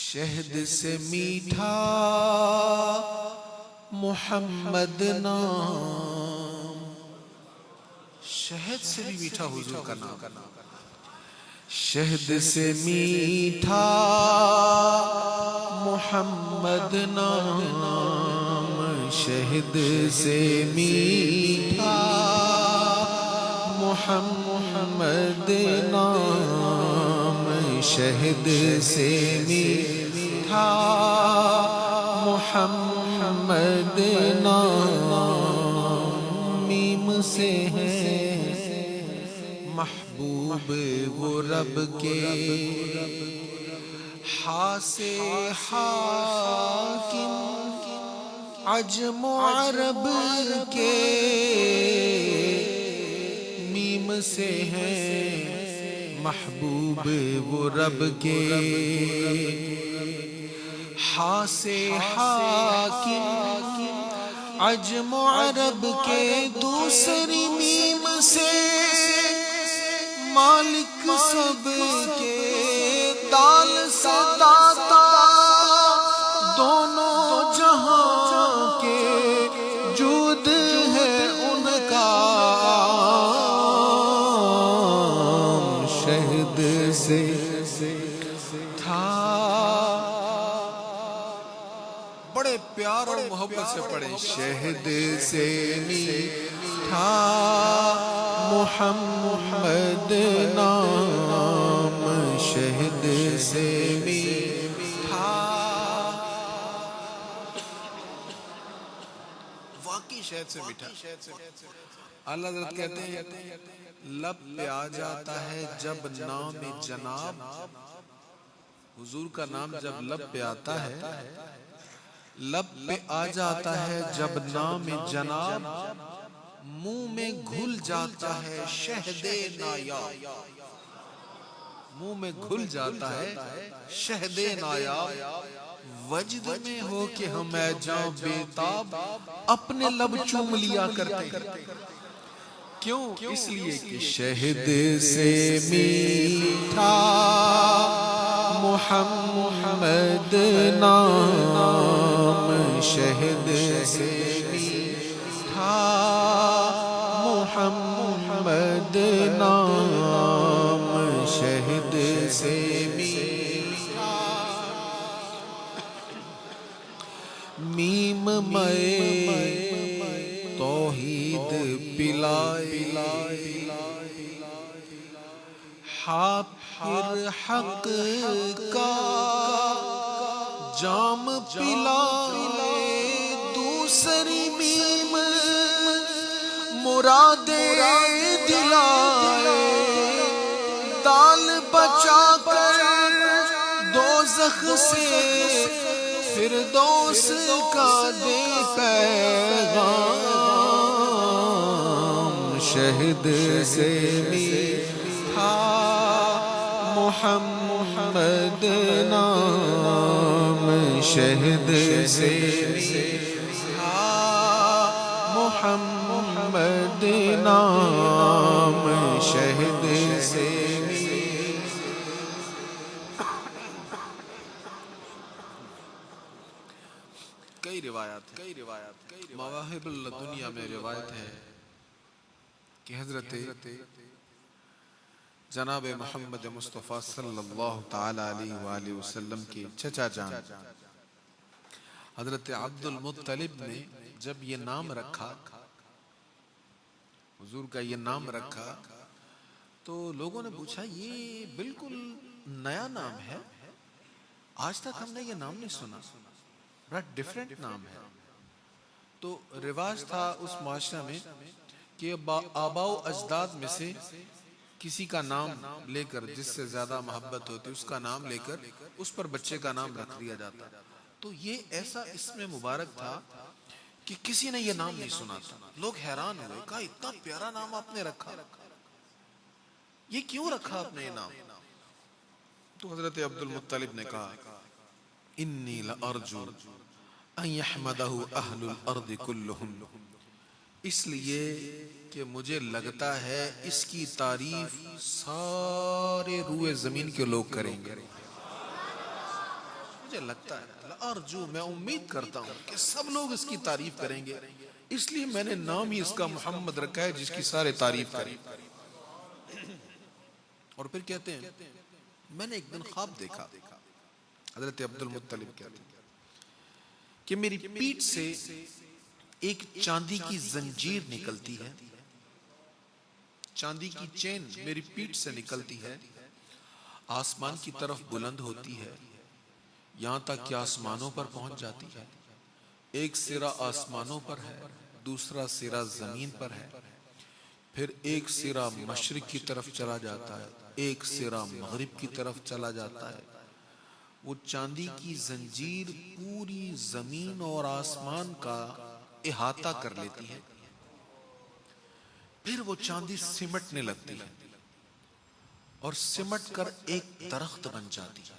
شہد سے میٹھا محمد نام، شہد سے بھی میٹھا حضور کا نام، شہد سے میٹھا محمد نام، شہد سے میٹھا محمد نام، شہد سے میٹھا محمد نام، میم سے ہے محبوب وہ رب کے، ہا سے حاکم عجم و عرب کے، میم سے ہے محبوب وہ رب کے، ہا سے حاکم عجم و عرب کے، دوسری میم سے مالک سب کے، دال سے داتا دونوں جہاں کے، جود ہے ان کا شہد سے تھا۔ بڑے پیار اور محبت سے پڑھیں، شہد سے میٹھا محمد نام، شہد سے میٹھا، واقعی شہد سے میٹھا۔ اللہ حضرت کہتے ہیں لب پہ آ جاتا ہے جب نام جناب، حضور کا نام جب لب پہ آتا ہے، لب پہ آ جاتا ہے جب نام جناب، منہ میں گھل جاتا ہے شہد نایاب، منہ میں گھل جاتا ہے شہد نایاب، وجد میں ہو کہ ہم اے جاں بیتاب اپنے لب چوم لیا کرتے، کیوں؟ اس لیے کہ شہد سے میٹھا محمد نام، شہد سے میٹھا محمد نام، شہد سے میٹھا، میم میں توحید پلائے، ہا پھر حق کا جام پلائے، دوسری میم مرادیں دلائے، دال بچا کر دوزخ سے فردوس کا دے پیغام، شہد سے میٹھا محمد نام، شہد سے میٹھا محمد نام، شہد سے کئی روایات مواہب الدنیا میں روایت ہے کہ حضرت جناب محمد مصطفیٰ صلی اللہ تعالی علیہ وآلہ وسلم کے چچا جان حضرت عبد المطلب نے جب یہ نام رکھا، حضور کا یہ نام رکھا، تو لوگوں نے پوچھا یہ بالکل نیا نام ہے، آج تک ہم نے یہ نام نہیں سنا، بڑا ڈیفرنٹ نام ہے۔ تو رواج تھا اس معاشرہ میں کہ آباء و اجداد میں سے کسی کا نام لے کر، جس سے زیادہ محبت ہوتی اس کا نام لے کر اس پر بچے کا نام رکھ دیا جاتا، تو یہ ایسا اسم مبارک تھا کہ کسی نے یہ نام نہیں سنا تھا، لوگ حیران ہوئے، کہا اتنا پیارا نام آپ نے رکھا، یہ کیوں رکھا آپ نے یہ نام؟ تو حضرت عبد المطلب نے کہا انی لارجو ان یحمدہ اہل الارض کلہم، اس لیے کہ مجھے لگتا ہے اس کی تعریف سارے روئے زمین کے لوگ کریں گے، مجھے لگتا ہے ارجو، میں امید کرتا ہوں کہ سب لوگ اس کی تعریف کریں گے، اس لیے میں نے نام ہی اس کا محمد رکھا ہے جس کی سارے تعریف کریں۔ اور پھر کہتے ہیں میں نے ایک دن خواب دیکھا، حضرت عبد المطلب کہتے ہیں کہ میری پیٹھ سے ایک چاندی کی زنجیر نکلتی ہے، چاندی کی چین میری پیٹھ سے نکلتی ہے، آسمان کی طرف بلند ہوتی ہے، یہاں تک کہ آسمانوں پر پہنچ جاتی ہے۔ ایک سرا آسمانوں پر ہے، دوسرا سرا زمین پر ہے، پھر ایک سرا مشرق کی طرف چلا جاتا ہے، ایک سرا مغرب کی طرف چلا جاتا ہے۔ وہ چاندی کی زنجیر پوری زمین اور آسمان کا احاطہ کر لیتی ہے، پھر وہ چاندی سمٹنے لگتی ہے اور سمٹ کر ایک درخت بن جاتی ہے۔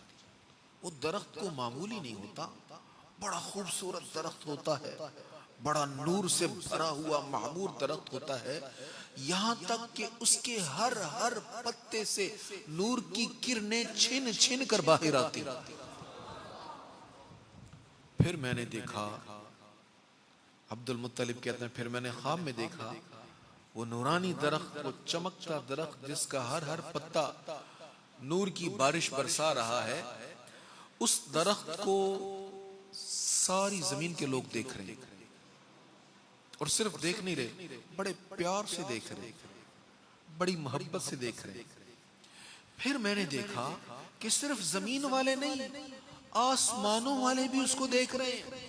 وہ درخت کو معمولی نہیں ہوتا، بڑا خوبصورت درخت ہوتا ہے، بڑا نور سے بھرا ہوا معمور درخت ہوتا ہے، یہاں تک کہ اس کے ہر پتے سے نور کی کرنیں چھن چھن کر باہر آتی۔ پھر میں نے دیکھا، عبد المطلب کہتے ہیں پھر میں نے خواب میں دیکھا وہ نورانی درخت، وہ چمکتا درخت جس کا ہر پتا نور کی بارش برسا رہا ہے، اس درخت کو ساری زمین کے لوگ دیکھ رہے ہیں، اور صرف دیکھ نہیں رہے، بڑے پیار سے دیکھ رہے، بڑی محبت سے دیکھ رہے۔ پھر میں نے دیکھا کہ صرف زمین والے نہیں، آسمانوں والے بھی اس کو دیکھ رہے ہیں،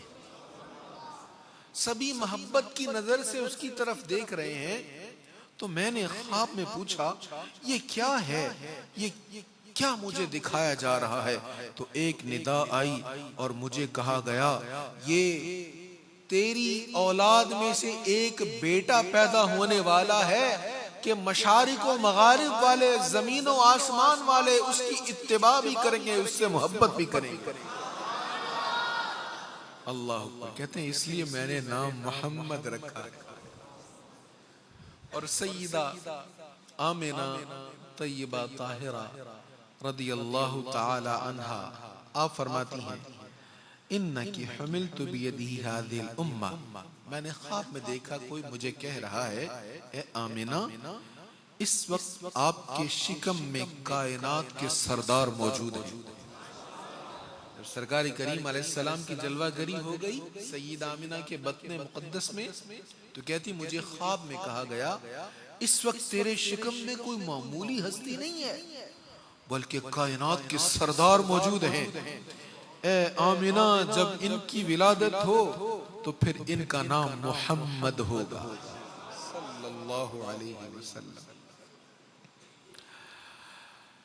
سبھی محبت کی نظر سے اس کی طرف دیکھ رہے ہیں۔ تو میں نے خواب میں پوچھا یہ کیا ہے، یہ کیا مجھے دکھایا جا رہا ہے؟ تو ایک ندا آئی اور مجھے کہا گیا یہ تیری اولاد میں سے ایک بیٹا پیدا ہونے والا ہے کہ مشارق و مغارب والے، زمین و آسمان والے اس کی اتباع بھی کریں گے، اس سے محبت بھی کریں گے۔ اللہ اکبر۔ کہتے ہیں اس لیے میں نے نام محمد رکھا ہے۔ اور سیدہ آمنہ طیبہ طاہرہ رضی اللہ تعالی عنہا آپ فرماتی ہیں انکی حملت بیدی ہذی الامہ، میں نے خواب میں دیکھا کوئی مجھے کہہ رہا ہے اے آمنہ اس وقت آپ کے شکم میں کائنات کے سردار موجود ہیں۔ جب سرکار کریم علیہ السلام کی جلوہ گری ہو گئی سیدہ آمنہ کے بطن مقدس میں، تو کہتی مجھے خواب میں کہا گیا اس وقت تیرے شکم میں کوئی معمولی ہستی نہیں ہے بلکہ کائنات کے سردار موجود ہیں۔ اے آمنہ جب ان کی ولادت ہو تو پھر ان کا نام محمد ہوگا صلی اللہ علیہ وسلم۔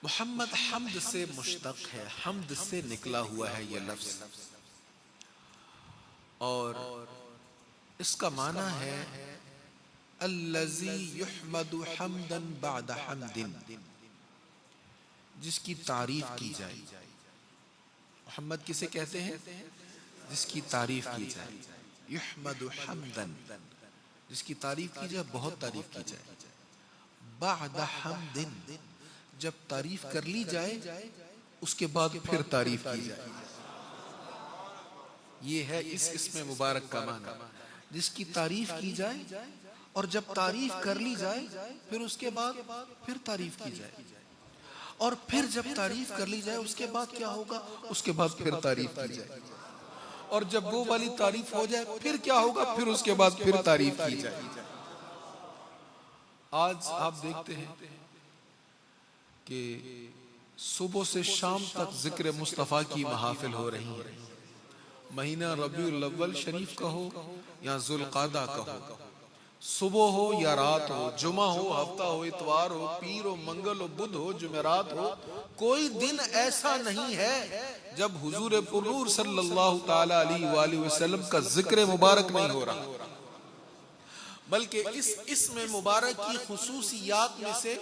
محمد حمد سے مشتق ہے، حمد سے نکلا ہوا ہے یہ لفظ، اور اس کا معنی ہے الذی یحمد حمدا بعد حمد، جس کی تعریف کی جائے۔ محمد کسے کہتے ہیں؟ جس کی تعریف کی جائے، یحمد حمدا، جس کی تعریف کی جائے، بہت تعریف کی جائے، بعد حمد، جب تعریف کر لی جائے اس کے بعد پھر تعریف کی جائے۔ یہ ہے اس اسم مبارک کا معنی، جس کی تعریف کی جائے اور جب تعریف کر لی جائے پھر اس کے بعد پھر تعریف کی جائے، اور پھر جب تعریف کر لی جائے اس کے بعد کیا ہوگا؟ اس کے بعد پھر تعریف کی جائے، اور جب وہ والی تعریف ہو جائے پھر کیا ہوگا؟ پھر اس کے بعد پھر تعریف کی جائے۔ آج آپ دیکھتے ہیں کہ صبح سے شام تک ذکر مصطفیٰ کی محافل ہو رہی ہیں، مہینہ ربیع الاول شریف کا ہو یا ذوالقعدہ کا ہو، صبح ہو یا رات ہو، جمعہ ہو، ہفتہ ہو، اتوار ہو، پیر ہو، منگل ہو، بدھ ہو، جمعرات ہو، کوئی دن ایسا نہیں ہے جب حضور پرنور صلی اللہ تعالی علیہ وآلہ وسلم کا ذکر مبارک نہیں ہو رہا، بلکہ اس اسم مبارک کی خصوصیات میں سے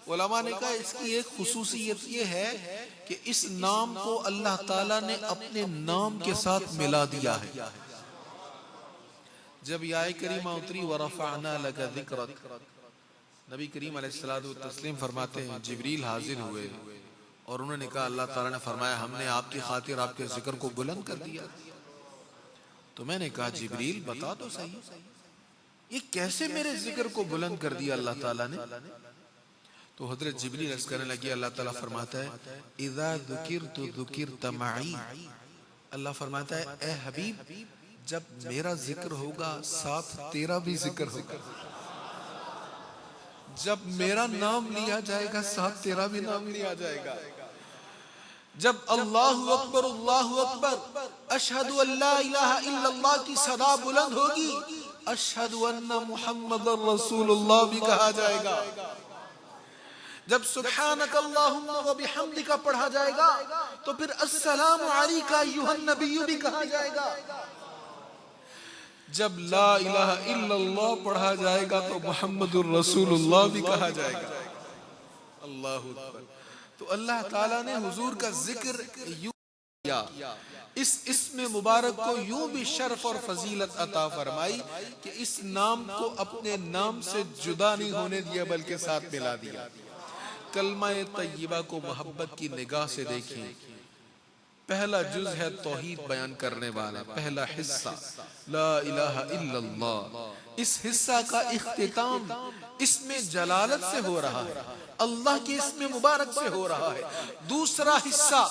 علماء نے کہا اس کی ایک خصوصیت یہ ہے کہ اس نام کو اللہ تعالیٰ نے اپنے نام کے ساتھ ملا دیا ہے۔ جب یہ آیت کریمہ اتری وَرَفَعْنَا لَكَ ذِكْرَكَ، نبی کریم علیہ السلام فرماتے ہیں جبریل حاضر ہوئے اور انہوں نے کہا اللہ تعالیٰ نے فرمایا ہم نے آپ کی خاطر آپ کے ذکر کو بلند کر دیا. تو میں نے کہا جبریل بتا دو صحیح یہ کیسے میرے ذکر کو بلند کر دیا اللہ تعالیٰ نے. تو حضرت جبریل عرض کرنے لگی اللہ تعالیٰ فرماتا ہے اذا ذکرت ذکرت معی. اللہ فرماتا ہے اے حبیب جب میرا ذکر ہوگا ساتھ تیرا بھی ذکر ہوگا. جب میرا نام لیا جائے گا ساتھ تیرا بھی نام لیا جائے گا. جب اللہ اکبر اشہد ان لا الہ الا اللہ کی صدا بلند ہوگی اشہد ان محمد رسول اللہ بھی کہا جائے گا. جب سبحانک اللہم و بحمدک پڑھا جائے گا تو پھر السلام علیک ایھا النبی بھی کہا جائے گا. جب لا الہ الا اللہ پڑھا جائے گا تو محمد الرسول اللہ بھی کہا جائے گا. اللہ اکبر. تو اللہ تعالیٰ نے حضور کا ذکر یوں کیا, اس اسم مبارک کو یوں بھی شرف اور فضیلت عطا فرمائی کہ اس نام کو اپنے نام سے جدا نہیں ہونے دیا بلکہ ساتھ ملا دیا. کلمہ طیبہ کو محبت کی نگاہ سے دیکھیں. پہلا جز ہے توحید بیان کرنے والا پہلا حصہ لا الہ الا اللہ. اس حصہ کا اختتام اسم جلالت سے ہو رہا ہے, اللہ کے اسم مبارک سے ہو رہا ہے. دوسرا حصہ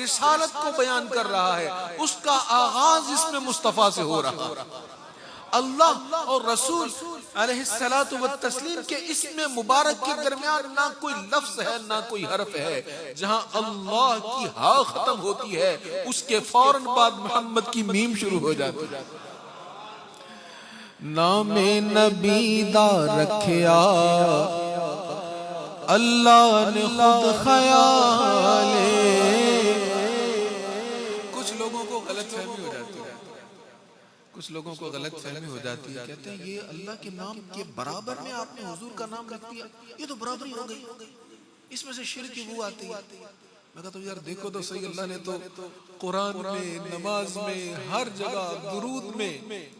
رسالت کو بیان کر رہا ہے, اس کا آغاز اسم مصطفیٰ سے ہو رہا ہے. اللہ اور رسول علیہ الصلاۃ والتسلیم کے اسم مبارک کے درمیان نہ کوئی لفظ ہے نہ کوئی حرف ہے. جہاں اللہ کی ہا ختم ہوتی ہے اس کے فوراً بعد محمد کی میم شروع ہو جاتی ہے. نام نبی دا رکھیا اللہ نے خود خیال. کچھ لوگوں کو غلط فہمی ہو جاتی ہے, کچھ لوگوں کو غلط فہمی ہو جاتی ہے. کہتے ہیں یہ اللہ کے نام کے برابر میں آپ نے حضور کا نام لکھ دیا, یہ تو برابری ہو گئی, اس میں سے شرک کی بو آتی ہے. میں کہتا ہوں یار دیکھو تو صحیح, اللہ نے تو قرآن میں نماز میں ہر جگہ درود میں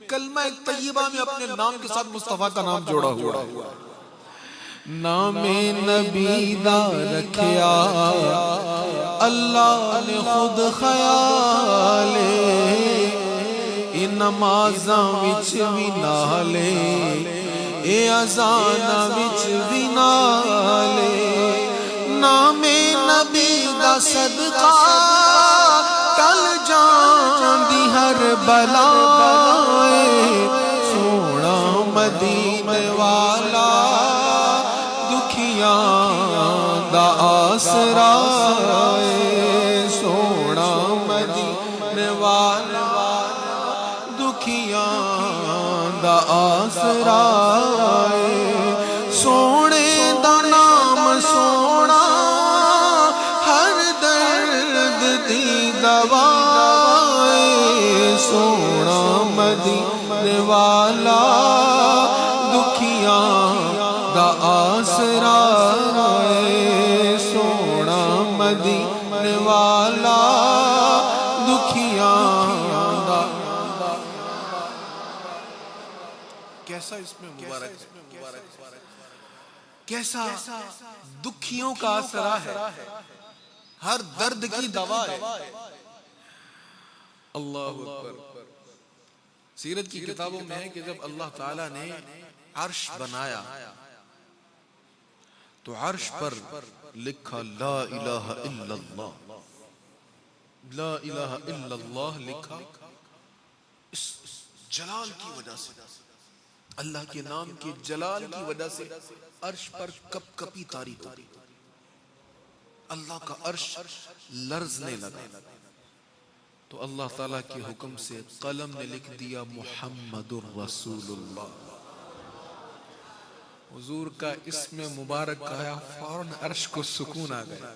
کلمہ طیبہ میں اپنے نام کے ساتھ مصطفیٰ کا نام جوڑا ہوا. نام نبی دا رکھیا اللہ نے خود خیال. نمازاں وچ وی نالے اے اذاناں وچ وی نالے. نام نبی دا صدقہ ٹل جاندی ہر بلا. سونا مدینے والا دکھیاں دا آسرا. سونا مدینے والا دا آسرا. سونے دا نام سونا ہر درد دی دوا. سونا مدینے والا دکھیاں دا آسرا. سونا مدینے والا دکھیاں دا. کیسا اس میں مبارک ہے, کیسا دکھیوں کا آسرا ہے, ہر درد کی دوا ہے. اللہ اکبر. سیرت کی کتابوں میں ہے کہ جب اللہ تعالیٰ نے عرش بنایا تو عرش پر لکھا لا الہ الا اللہ. لا الہ الا اللہ لکھا اس جلال کی وجہ سے, اللہ کے نام کے جلال کی وجہ سے عرش پر کپ کپی تاری ہوئی. اللہ کا عرش لرزنے لگا تو اللہ تعالیٰ کے حکم سے قلم نے لکھ دیا محمد الرسول اللہ. حضور کا اسم مبارک آیا فوراً عرش کو سکون آ گیا.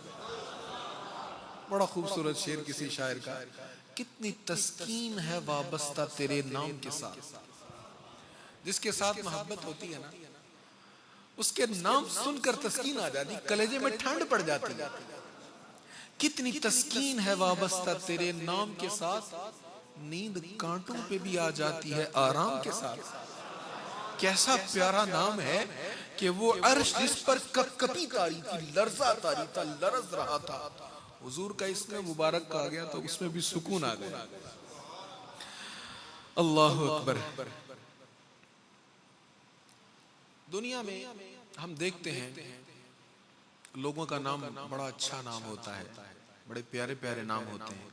بڑا خوبصورت شعر کسی شاعر کا, کتنی تسکین ہے وابستہ تیرے نام کے ساتھ. جس کے ساتھ محبت ہوتی ہے نا اس کے نام سن کر تسکین آ جاتی, کلیجے میں ٹھنڈ پڑ جاتی ہے. کتنی تسکین ہے وابستہ تیرے نام کے ساتھ, نیند کانٹوں پہ بھی آ جاتی ہے آرام کے ساتھ. کیسا پیارا نام ہے کہ وہ عرش جس پر کپ کپی تاری تھی، لرزہ تاری تھا، لرز رہا تھا، حضور کا اس میں مبارک کا آ گیا تو اس میں بھی سکون آ گیا. اللہ اکبر. دنیا میں ہم دیکھتے ہیں لوگوں کا نام بڑا اچھا نام ہوتا ہے، بڑے پیارے پیارے نام ہوتے ہیں،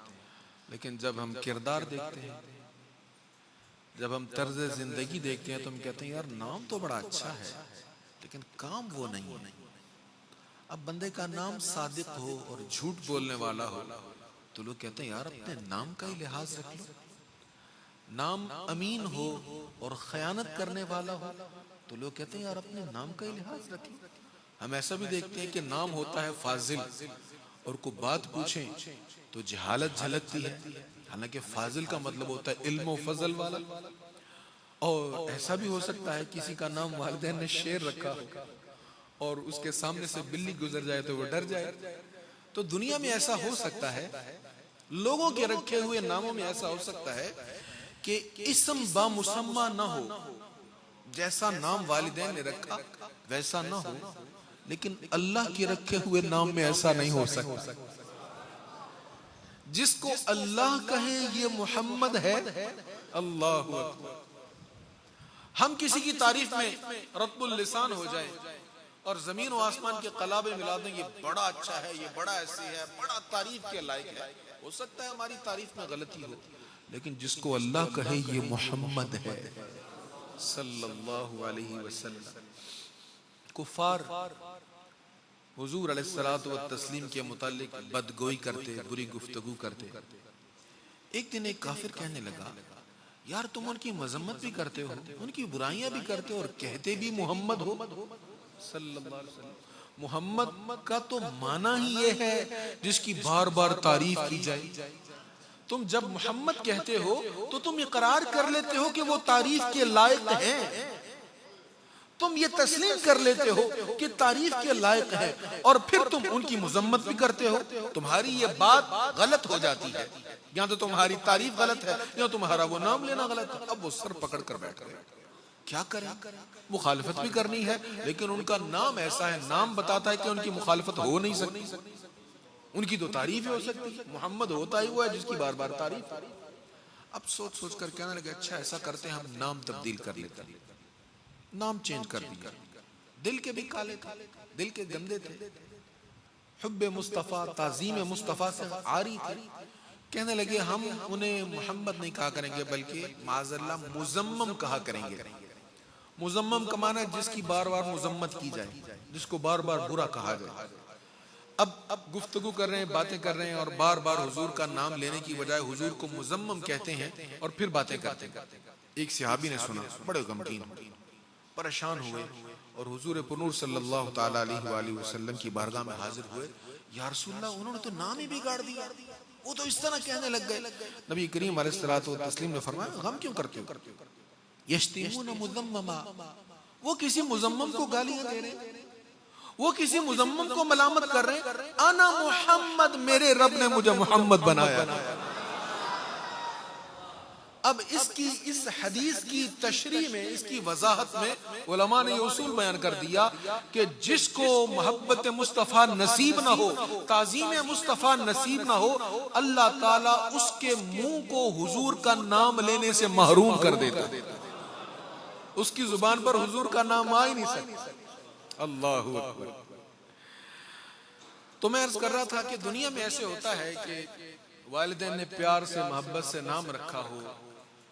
لیکن جب ہم کردار دیکھتے ہیں، جب ہم طرز زندگی دیکھتے ہیں تو ہم کہتے ہیں یار نام تو بڑا اچھا ہے لیکن کام وہ نہیں ہے. اب بندے کا نام صادق ہو اور جھوٹ بولنے والا ہو تو لوگ کہتے ہیں یار اپنے نام کا ہی لحاظ رکھ لو. نام امین ہو اور خیانت کرنے والا ہو تو لوگ کہتے ہیں یار اپنے نام کا ہی لحاظ رکھ لو. ہم ایسا بھی دیکھتے ہیں کہ نام ہوتا ہے فاضل اور کو بات پوچھیں تو جہالت جھلکتی ہے، حالانکہ فاضل کا مطلب ہوتا ہے علم و فضل والا. اور ایسا بھی ہو سکتا ہے کسی کا نام والدین نے شیر رکھا ہو اور اس کے سامنے سے بلی گزر جائے تو وہ ڈر جائے. تو دنیا میں ایسا ہو سکتا ہے، لوگوں کے رکھے ہوئے ناموں میں ایسا ہو سکتا ہے کہ اسم با مسمہ نہ ہو، جیسا نام والدین نے رکھا ویسا نہ ہو، لیکن اللہ کے رکھے ہوئے نام میں ایسا نہیں ہو سکتا. جس کو اللہ کہے یہ محمد ہے. اللہ اکبر. ہم کسی کی تعریف میں رطب اللسان ہو جائیں اور زمین و آسمان کے قلابے ملا دیں یہ بڑا اچھا ہے، یہ بڑا ایسی ہے، بڑا تعریف کے لائق ہے. ہو سکتا ہے ہماری تعریف میں غلطی ہو، لیکن جس کو اللہ کہے یہ محمد ہے صلی اللہ علیہ وسلم. کفار حضور علیہ الصلوۃ والتسلیم کے متعلق بدگوئی کرتے، بری گفتگو کرتے. ایک دن ایک کافر کہنے لگا یار تم ان کی مذمت بھی کرتے ہو، ان کی برائیاں بھی کرتے ہو اور کہتے بھی محمد ہو صلی اللہ علیہ وسلم. محمد کا تو معنی ہی یہ ہے جس کی بار بار تعریف کی جائے. تم جب محمد کہتے ہو تو تم اقرار کر لیتے ہو کہ وہ تعریف کے لائق ہیں، تم یہ تسلیم کر لیتے ہو کہ تعریف کے لائق ہے، اور پھر تم ان کی مذمت بھی کرتے ہو. تمہاری یہ بات غلط ہو جاتی ہے، یا تو تمہاری تعریف غلط ہے یا تمہارا وہ نام لینا غلط ہے. اب وہ سر پکڑ کر بیٹھ گئے. کیا کریں؟ مخالفت بھی کرنی ہے لیکن ان کا نام ایسا ہے، نام بتاتا ہے کہ ان کی مخالفت ہو نہیں سکتی. ان کی تو تعریف ہی ہو سکتی، محمد ہوتا ہی وہ ہے جس کی بار بار تعریف. اب سوچ سوچ کر کہنے لگے اچھا ایسا کرتے ہیں ہم نام تبدیل کر لیتے ہیں. نام چینج کر دیا. دل کے بھی کالے تھے، دل کے گندے تھے، حب مصطفیٰ تعظیم مصطفیٰ سے عاری تھے. کہنے لگے ہم انہیں محمد نہیں کہا کریں گے بلکہ معاذ اللہ مزمم کہا کریں گے. مزمم کا معنی ہے جس کی بار بار مذمت کی جائے، جس کو بار بار برا کہا جائے. اب گفتگو کر رہے ہیں، باتیں کر رہے ہیں اور بار بار حضور کا نام لینے کی بجائے حضور کو مزمم کہتے ہیں اور پھر باتیں کرتے ہیں. ایک صحابی نے سنا، بڑے غمگین پریشان ہوئے اور حضور پرنور صلی اللہ تعالی علیہ وآلہ وسلم کی بارگاہ میں حاضر ہوئے. یا رسول اللہ انہوں نے تو نام ہی بگاڑ دیا، وہ تو اس طرح کہنے لگ گئے. نبی کریم علیہ الصلوۃ والتسلیم نے فرمایا غم کیوں کرتے ہو؟ یشتمون مذمما، وہ کسی مذمم کو گالیاں دے رہے ہیں، وہ کسی مذمم کو ملامت کر رہے ہیں. انا محمد، میرے رب نے مجھے محمد بنایا. اب اس حدیث کی تشریح میں، اس کی وضاحت میں علماء نے یہ اصول بیان کر دیا کہ جس کو محبت مصطفیٰ نصیب نہ ہو، تعظیم مصطفیٰ نصیب نہ ہو، اللہ تعالیٰ اس کے منہ کو حضور کا نام لینے سے محروم کر دیتا. اس کی زبان پر حضور کا نام آ ہی نہیں سکتا. اللہ اکبر. تو میں عرض کر رہا تھا کہ دنیا میں ایسے ہوتا ہے کہ والدین نے پیار سے محبت سے نام رکھا ہو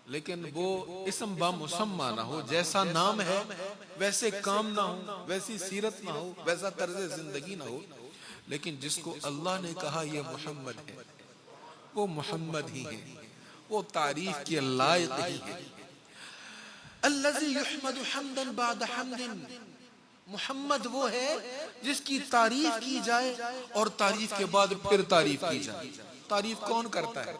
لیکن وہ اسم با مسمہ نہ ہو، جیسا نام ہے ویسے کام نہ ہو، ویسی سیرت نہ ہو، ویسا طرز زندگی نہ ہو. لیکن جس کو اللہ نے کہا یہ محمد ہے وہ محمد ہی ہے، وہ تعریف کے لائق ہی ہے. الذی یحمد حمدا بعد حمد، محمد وہ ہے جس کی تعریف کی جائے اور تعریف کے بعد پھر تعریف کی جائے. تعریف کون کرتا ہے؟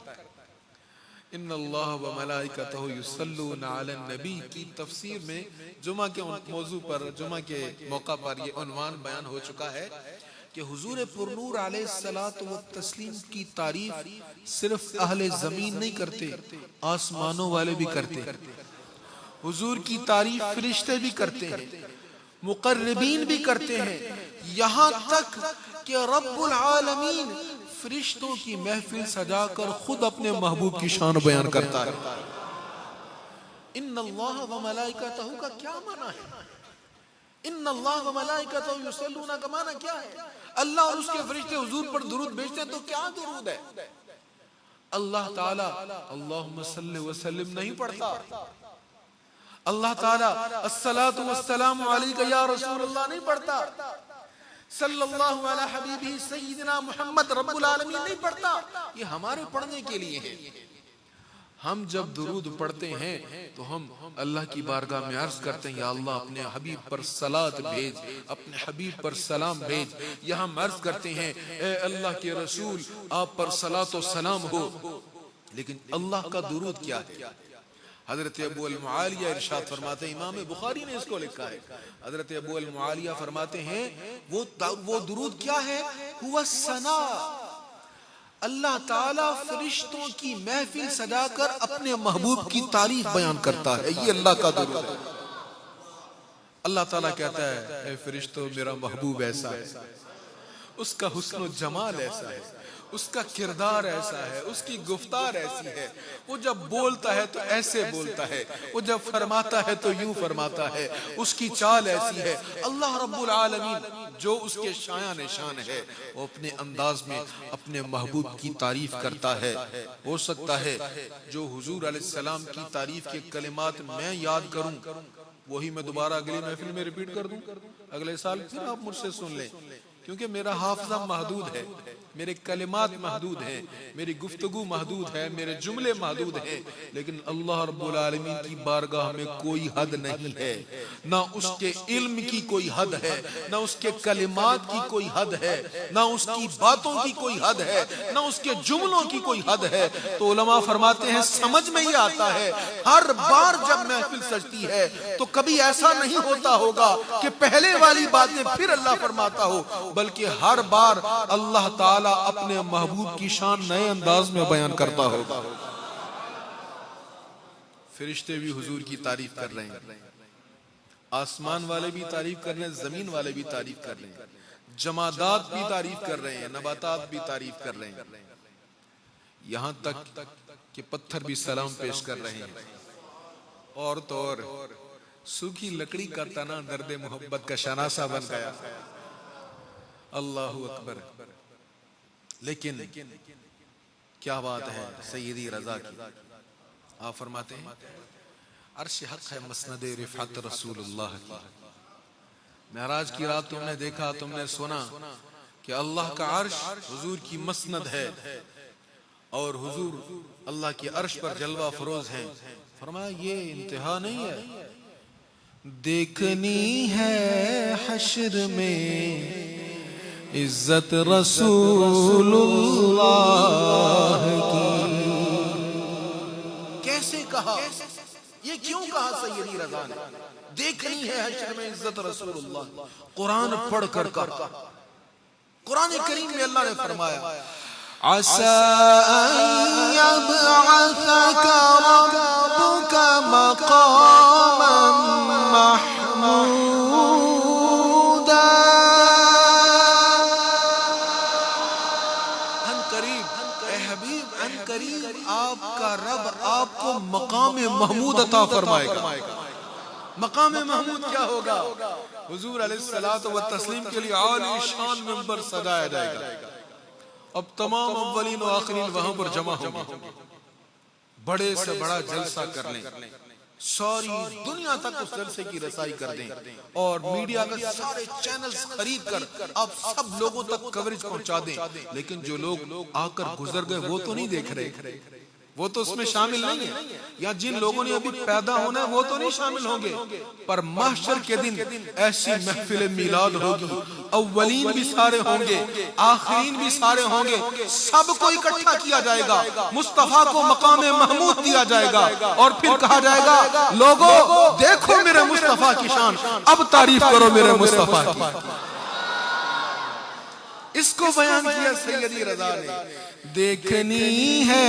ان اللہ و ملائکتہ یصلون علی النبی کی تفسیر میں جمعہ کے موضوع پر، جمعہ کے موقع پر یہ عنوان بیان ہو چکا ہے کہ حضور پرنور علیہ الصلوۃ والتسلیم کی تعریف صرف اہل زمین نہیں کرتے، آسمانوں والے بھی کرتے. حضور کی تعریف فرشتے بھی کرتے ہیں. مقربین بھی کرتے ہیں، یہاں تک کہ رب العالمین فرشتوں کی محفل سجا کر خود اپنے محبوب کی شان بیان کرتا ہے۔ ان اللہ و ملائکتہ کا کیا معنی ہے؟ ان اللہ و ملائکتہ یصلون کا معنی کیا ہے؟ اللہ اور اس کے فرشتے حضور پر درود بھیجتے ہیں، تو کیا درود ہے؟ اللہ تعالیٰ اللہم صلی وسلم نہیں پڑھتا، اللہ تعالیٰ الصلاۃ والسلام علیک یا رسول اللہ نہیں پڑھتا، صلی اللہ علی حبیبہ سیدنا محمد رب العالمین نہیں پڑھتا، یہ ہمارے پڑھنے کے لیے ہے۔ ہم جب درود پڑھتے ہیں تو ہم اللہ کی بارگاہ میں عرض کرتے ہیں، یا اللہ اپنے حبیب پر صلوات بھیج، اپنے حبیب پر سلام بھیج۔ یا ہم عرض کرتے ہیں اے اللہ کے رسول آپ پر صلوات و سلام ہو۔ لیکن اللہ کا درود کیا ہے؟ حضرت ابو المعالیہ ارشاد فرماتے ہیں، امام بخاری نے اس کو لکھا ہے، حضرت ابو المعالیہ فرماتے ہیں وہ درود کیا ہے؟ هو الثناء، اللہ تعالیٰ فرشتوں کی محفل سجا کر اپنے محبوب کی تعریف بیان کرتا ہے، یہ اللہ کا درود ہے۔ اللہ تعالیٰ کہتا ہے اے فرشتوں میرا محبوب ایسا ہے، اس کا حسن و جمال ایسا ہے، اس کا کردار ایسا ہے، اس کی گفتار ایسی ہے، وہ جب بولتا ہے تو ایسے بولتا ہے، وہ جب فرماتا ہے تو یوں فرماتا ہے، اس کی چال ایسی ہے۔ اللہ رب العالمین جو اس کے شایان شان ہے، وہ اپنے انداز میں اپنے محبوب کی تعریف کرتا ہے۔ ہو سکتا ہے جو حضور علیہ السلام کی تعریف کے کلمات میں یاد کروں وہی میں دوبارہ اگلی محفل میں ریپیٹ کر دوں، اگلے سال پھر آپ مجھ سے سن لیں، کیونکہ میرا حافظہ محدود ہے، میرے کلمات محدود ہیں، میری گفتگو محدود ہے، میرے جملے محدود ہیں، لیکن اللہ رب العالمین کی بارگاہ میں کوئی حد نہیں ہے، نہ اس کے علم کی کوئی حد ہے، نہ اس کے کلمات کی کوئی حد ہے، نہ اس کی باتوں کی کوئی حد ہے، نہ اس کے جملوں کی کوئی حد ہے۔ تو علماء فرماتے ہیں سمجھ میں یہ آتا ہے ہر بار جب محفل سجتی ہے تو کبھی ایسا نہیں ہوتا ہوگا کہ پہلے والی باتیں پھر اللہ فرماتا ہو، بلکہ ہر بار اللہ تعالیٰ اپنے محبوب کی شان نئے انداز میں بیان کرتا ہوگا۔ فرشتے بھی حضور کی تعریف کر رہے ہیں، آسمان والے بھی تعریف کر رہے ہیں، زمین والے بھی تعریف کر رہے ہیں، جمادات بھی تعریف کر رہے ہیں، نباتات بھی تعریف کر رہے ہیں، یہاں تک کہ پتھر بھی سلام پیش کر رہے ہیں۔ اور تو اور سوکھی لکڑی کا تنا درد محبت کا شناسہ بن گیا۔ اللہ اکبر۔ لیکن کیا بات ہے سیدی رضا کی، آپ فرماتے ہیں عرش حق ہے مسند رفعت رسول اللہ کی۔ معراج کی رات تم نے دیکھا، تم نے سنا کہ اللہ کا عرش حضور کی مسند ہے اور حضور اللہ کے عرش پر جلوہ فروز ہیں۔ فرمایا یہ انتہا نہیں ہے، دیکھنی ہے حشر میں عزت رسول اللہ کی۔ کیسے کہا، یہ کیوں کہا سیدی رضا نے؟ دیکھنی ہے حشر میں عزت رسول اللہ، قرآن پڑھ کر کہا، قرآن کریم میں اللہ نے فرمایا عَسَىٰ أَن يَبْعَثَكَ رَبُّكَ مَقَامًا مَحْمُودًا۔ آپ کا رب آپ کو مقام محمود عطا فرمائے گا۔ مقام محمود کیا ہوگا؟ حضور علیہ الصلوۃ والتسلیم کے لیے عالی شان منبر سجایا جائے گا، اب تمام اولین و آخرین وہاں پر جمع ہوں گے، بڑے سے بڑا جلسہ کر لیں، ساری دنیا تک اس جلسے کی رسائی کر دیں، اور میڈیا کا سارے چینلز خرید کر آپ سب لوگوں تک کوریج پہنچا دیں۔ لیکن جو لوگ آ کر گزر گئے وہ تو نہیں دیکھ رہے، وہ تو اس میں شامل نہیں ہے، یا جن لوگوں نے ابھی پیدا ہونا ہے وہ تو نہیں شامل ہوں گے، پر محشر کے دن ایسی محفل میلاد ہوگی، اولین بھی سارے ہوں گے، آخرین بھی سارے ہوں گے، سب کو اکٹھا کیا جائے گا، مصطفیٰ کو مقام محمود دیا جائے گا، اور پھر کہا جائے گا لوگو دیکھو میرے مصطفیٰ کی شان، اب تعریف کرو میرے مصطفیٰ کی۔ اس کو بیان کیا سیدی رضا نے، دیکھنی ہے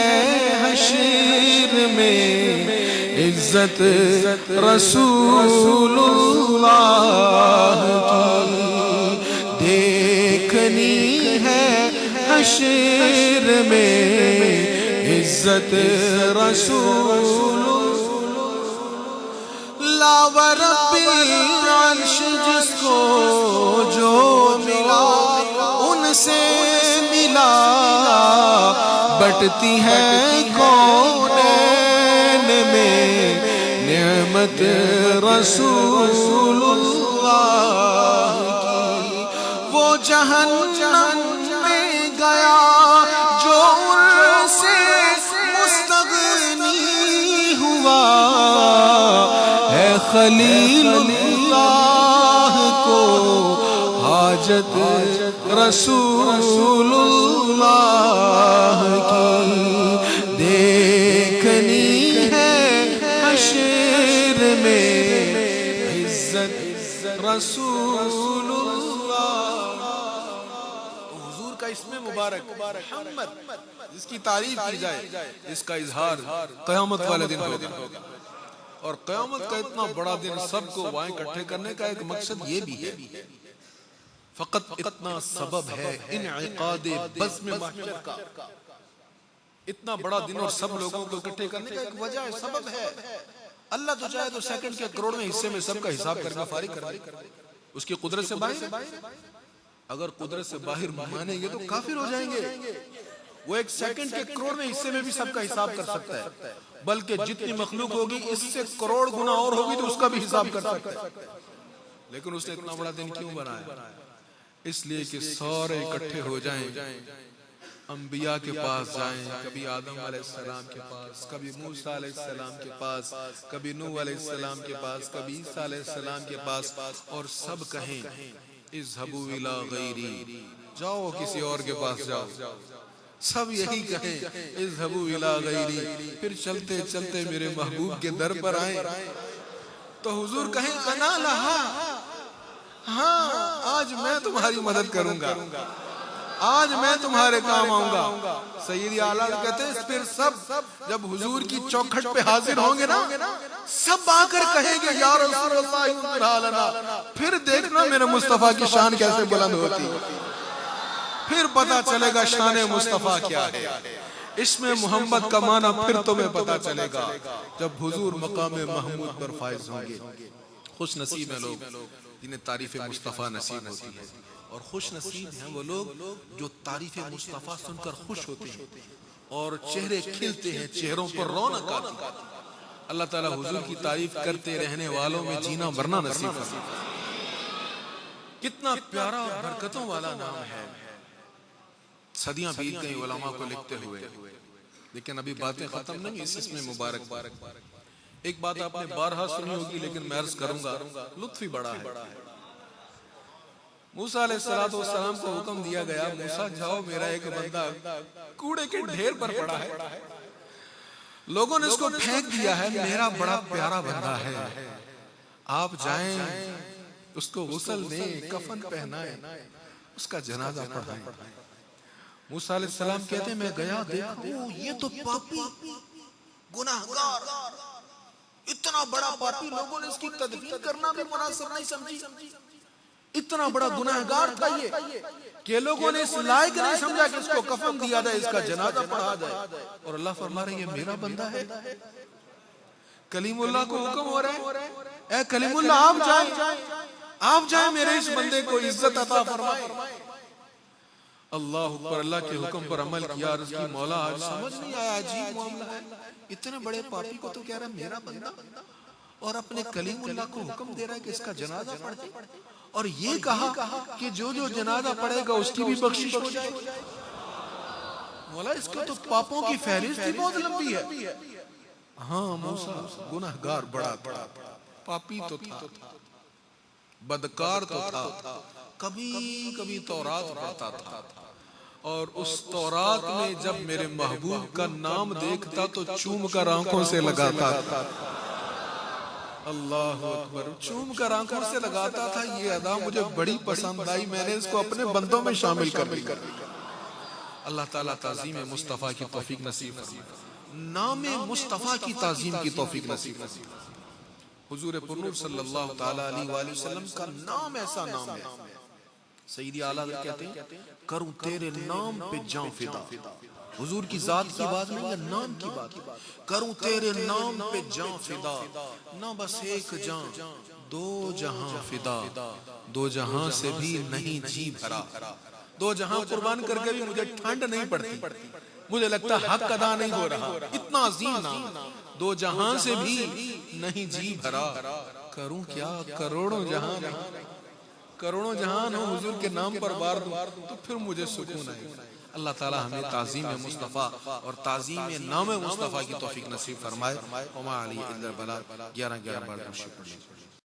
حشر میں عزت رسول اللہ کی دیکھنی ہے حشر میں، عزت رسول لا ورب العرش جس کو جو ملا ان سے ملا، بٹتی ہے کونین میں نعمت رسول اللہ کی۔ وہ جہنم میں گیا جو ان سے مستغنی ہوا، ہے خلیل اللہ کو حاجت رسول اللہ کی دیکھنی ہے حشر میں، عزت رسول اللہ۔ حضور کا اسم مبارک محمد جس کی تعریف کی جائے، اس کا اظہار قیامت والے دن ہوگا، اور قیامت کا اتنا بڑا دن سب کو وہاں اکٹھے کرنے کا ایک مقصد یہ بھی ہے، فقط اتنا سبب ہے انعقاد بزم محشر کا، اتنا بڑا دن اور سب لوگوں کو اکٹھے کرنے کا ایک وجہ ہے، سبب ہے۔ اللہ تو چاہے تو سیکنڈ کے کروڑویں حصے میں سب کا حساب کرنا فارغ کر دے، اس کی قدرت سے باہر ہے۔ اگر قدرت سے باہر مانیں گے تو کافر ہو جائیں گے۔ وہ ایک سیکنڈ کے کروڑویں حصے میں بھی سب کا حساب کر سکتا ہے، بلکہ جتنی مخلوق ہوگی اس سے کروڑ گنا اور ہوگی تو اس کا بھی حساب کر سکتا ہے، لیکن اس نے اتنا بڑا دن کیوں بنایا؟ اس لیے کہ سارے اکٹھے ہو جائیں، انبیاء کے پاس جائیں، کبھی آدم علیہ السلام کے پاس، کبھی موسیٰ علیہ السلام کے پاس، کبھی نوح علیہ السلام کے پاس، کبھی عیسیٰ علیہ السلام کے پاس، اور سب کہیں اذهبوا الى غیری، جاؤ کسی اور کے پاس جاؤ، سب یہی کہیں اذهبوا الى غیری، پھر چلتے چلتے میرے محبوب کے در پر آئیں تو حضور کہیں انا لہا، ہاں آج میں تمہاری مدد کروں گا، آج میں تمہارے کام آؤں گا۔ سیدی اعلیٰ کہتے ہیں پھر سب جب حضور کی چوکھٹ پہ حاضر ہوں گے نا، سب آ کر کہیں گے یا رسول اللہ انظر حالنا، پھر دیکھنا میرے مصطفیٰ کی شان کیسے بلند ہوتی، پھر پتا چلے گا شان مصطفیٰ کیا ہے، اس میں محمد کا معنی پھر تمہیں پتا چلے گا جب حضور مقام محمود پر فائز ہوں گے۔ خوش نصیب ہیں لوگ جنہیں تعریف مصطفیٰ نصیب ہوتی ہے، اور خوش نصیب ہیں وہ لوگ جو تعریف مصطفیٰ سن کر خوش ہوتے ہیں اور چہرے کھلتے ہیں، چہروں پر رونق آتی ہے۔ اللہ تعالیٰ حضور کی تعریف کرتے رہنے والوں میں جینا مرنا نصیب فرمائے۔ کتنا پیارا اور برکتوں والا نام ہے، صدیاں بیت گئی علماء کو لکھتے ہوئے، لیکن ابھی باتیں ختم نہیں، اس اسم مبارک۔ ایک بات آپ نے بارہا سنی ہوگی لیکن میں عرض کروں گا، لطف ہی بڑا ہے۔ موسیٰ علیہ السلام کو حکم دیا گیا، موسیٰ جاؤ میرا ایک بندہ کوڑے کے ڈھیر پر پڑا ہے، لوگوں نے اس کو پھینک دیا ہے، میرا بڑا پیارا بندہ ہے، آپ جائیں اس کو غسل دیں، کفن پہنائیں، اس کا جنازہ پڑھائیں۔ موسیٰ علیہ السلام کہتے ہیں میں گیا دیکھو یہ تو پاپی گناہگار، اتنا بڑا پاپی، لوگوں نے اس کی تدفین کرنا بھی مناسب نہیں سمجھی، اتنا بڑا گناہگار تھا یہ کہ لوگوں نے اس لائق نہیں سمجھا کہ اس کو کفن دیا جائے، اس کا جنازہ پڑھا جائے، اور اللہ فرما رہے ہیں یہ میرا بندہ ہے۔ کلیم اللہ کو حکم ہو رہا ہے اے کلیم اللہ آپ جائیں میرے اس بندے کو عزت عطا فرمائے۔ اللہ اکبر، اللہ کے حکم پر عمل کیا، عرض کی مولا آج سمجھ نہیں آیا، عجیب معاملہ ہے، اتنے بڑے پاپی کو تو کہہ رہا ہے میرا بندہ، اور اپنے کلیم اللہ کو حکم دے رہا ہے کہ اس کا جنازہ پڑھے، اور یہ کہا کہ جو جو جنازہ پڑھے گا اس کی بھی بخشش ہو جائے۔ مولا اس کا تو پاپوں کی فہرست ہی بہت لمبی ہے۔ ہاں موسیٰ گناہگار بڑا تھا، پاپی تو تھا، بدکار تو تھا، کبھی کبھی تورات پڑھتا تھا، اور اس تورات میں جب میرے محبوب کا نام دیکھتا تو چوم کر آنکھوں سے لگاتا تھا۔ اللہ اکبر، چوم کر آنکھوں سے لگاتا تھا، یہ ادا مجھے بڑی پسند آئی، میں نے اس کو اپنے بندوں میں شامل کر لی۔ اللہ تعالیٰ تعظیم مصطفیٰ کی توفیق نصیب فرمائے۔ نام مصطفیٰ کی تعظیم کی توفیق نصیب فرمائے۔ حضور پرنور صلی اللہ تعالی علیہ وآلہ وسلم کا نام ایسا نام ہے، سیدی اعلیٰ حضرت کہتے ہیں کروں تیرے نام پہ جان فدا۔ حضور کی ذات کی بات نہیں ہے، نام کی بات، کروں تیرے نام پہ جان فدا، نہ بس ایک جان دو جہاں فدا، دو جہاں سے بھی نہیں جی بھرا، دو جہاں قربان کر کے بھی مجھے ٹھنڈ نہیں پڑتی، مجھے لگتا حق ادا نہیں ہو رہا، اتنا عظیم نام، دو جہاں سے بھی نہیں جی بھرا، کروں کیا کروڑوں جہاں، کروڑوں جہان ہو حضور کے نام پر بار دوں تو پھر مجھے سکون آئے گا۔ اللہ تعالی ہمیں تعظیم مصطفیٰ اور تعظیم نام مصطفیٰ کی توفیق نصیب فرمائے۔ وما علی الا البلاغ، 11 بار شکر۔